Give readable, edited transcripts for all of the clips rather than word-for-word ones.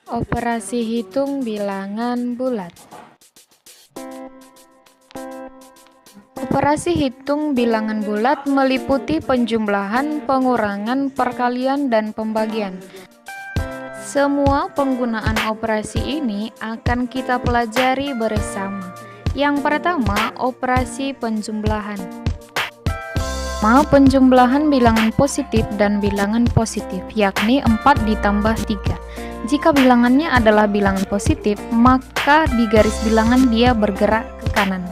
Operasi hitung bilangan bulat. Operasi hitung bilangan bulat meliputi penjumlahan, pengurangan, perkalian, dan pembagian. Semua penggunaan operasi ini akan kita pelajari bersama. Yang pertama, operasi penjumlahan. Penjumlahan bilangan positif dan bilangan positif, yakni 4 ditambah 3. Jika bilangannya adalah bilangan positif, maka di garis bilangan dia bergerak ke kanan.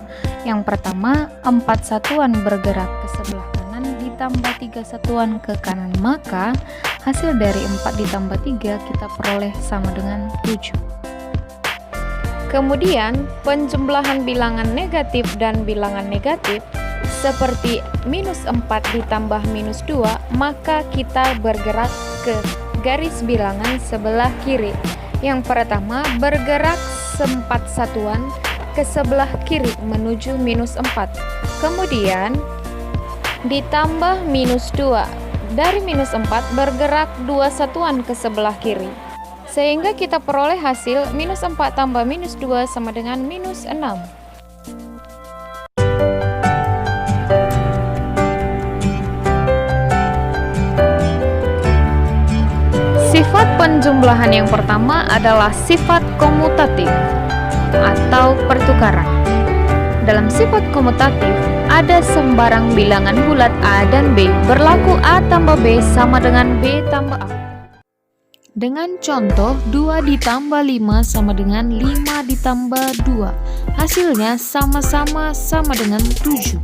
Yang pertama, 4 satuan bergerak ke sebelah kanan ditambah 3 satuan ke kanan, maka hasil dari 4 ditambah 3 kita peroleh sama dengan 7. Kemudian, penjumlahan bilangan negatif dan bilangan negatif seperti -4 ditambah -2, maka kita bergerak ke garis bilangan sebelah kiri. Yang pertama, bergerak 4 satuan ke sebelah kiri menuju -4. Kemudian ditambah -2. Dari -4 bergerak 2 satuan ke sebelah kiri. Sehingga kita peroleh hasil -4 tambah -2 sama dengan -6. Sifat penjumlahan yang pertama adalah sifat komutatif atau pertukaran. Dalam sifat komutatif, ada sembarang bilangan bulat A dan B berlaku A tambah B sama dengan B tambah A. Dengan contoh, 2 ditambah 5 sama dengan 5 ditambah 2. Hasilnya sama-sama sama dengan 7.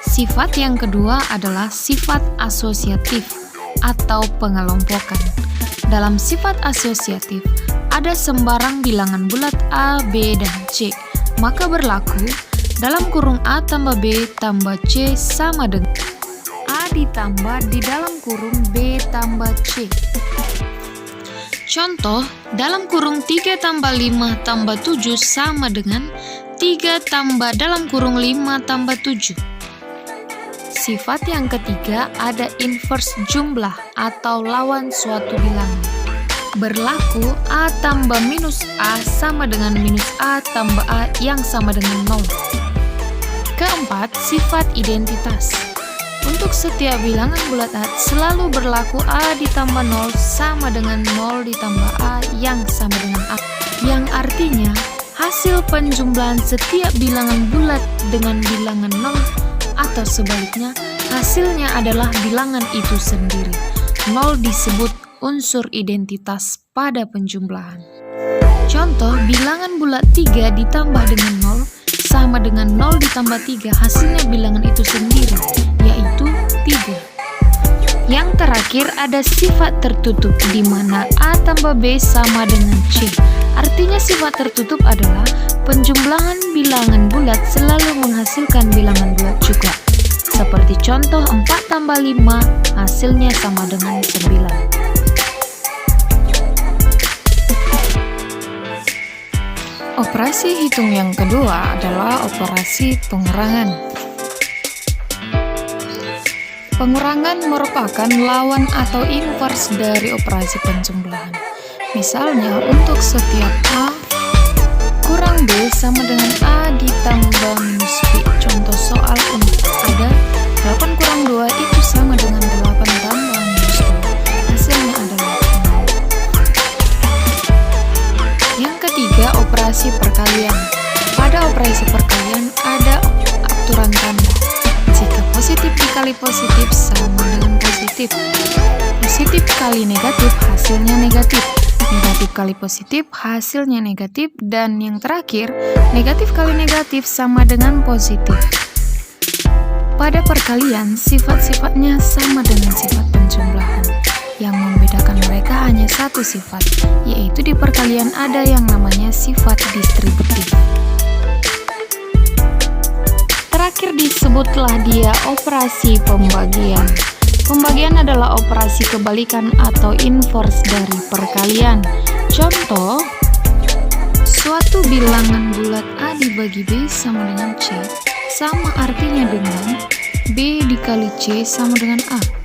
Sifat yang kedua adalah sifat asosiatif atau pengelompokan. Dalam sifat asosiatif, ada sembarang bilangan bulat A, B, dan C, maka berlaku dalam kurung A tambah B tambah C sama dengan A ditambah di dalam kurung B tambah C. Contoh, dalam kurung 3 tambah 5 tambah 7 sama dengan 3 tambah dalam kurung 5 tambah 7. Sifat yang ketiga ada inverse jumlah atau lawan suatu bilangan. Berlaku A tambah minus A sama dengan minus A tambah A yang sama dengan 0. Keempat, sifat identitas. Untuk setiap bilangan bulat A selalu berlaku A ditambah 0 sama dengan 0 ditambah A yang sama dengan A. Yang artinya hasil penjumlahan setiap bilangan bulat dengan bilangan 0 atau sebaliknya, hasilnya adalah bilangan itu sendiri. 0 disebut unsur identitas pada penjumlahan. Contoh, bilangan bulat 3 ditambah dengan 0 sama dengan 0 ditambah 3, hasilnya bilangan itu sendiri, yaitu 3. Yang terakhir ada sifat tertutup, di mana A tambah B sama dengan C. Artinya sifat tertutup adalah penjumlahan bilangan bulat selalu menghasilkan bilangan bulat juga. Seperti contoh 4 tambah 5 hasilnya sama dengan 9. Operasi hitung yang kedua adalah operasi pengurangan. Pengurangan merupakan lawan atau invers dari operasi penjumlahan. Misalnya, untuk setiap A kurang B sama dengan A ditambah minus B. Contoh soal ada 8 kurang 2 itu sama dengan 8 tambah minus 2. Hasilnya adalah 0. Yang ketiga, operasi perkalian. Pada operasi perkalian ada aturan tanda. Jika positif dikali positif sama dengan positif. Positif kali negatif hasilnya negatif. Negatif kali positif hasilnya negatif, dan yang terakhir, negatif kali negatif sama dengan positif. Pada perkalian, sifat-sifatnya sama dengan sifat penjumlahan. Yang membedakan mereka hanya satu sifat, yaitu di perkalian ada yang namanya sifat distributif. Terakhir disebutlah dia operasi pembagian. Pembagian adalah operasi kebalikan atau inverse dari perkalian. Contoh, suatu bilangan bulat A dibagi B sama dengan C, sama artinya dengan B dikali C sama dengan A.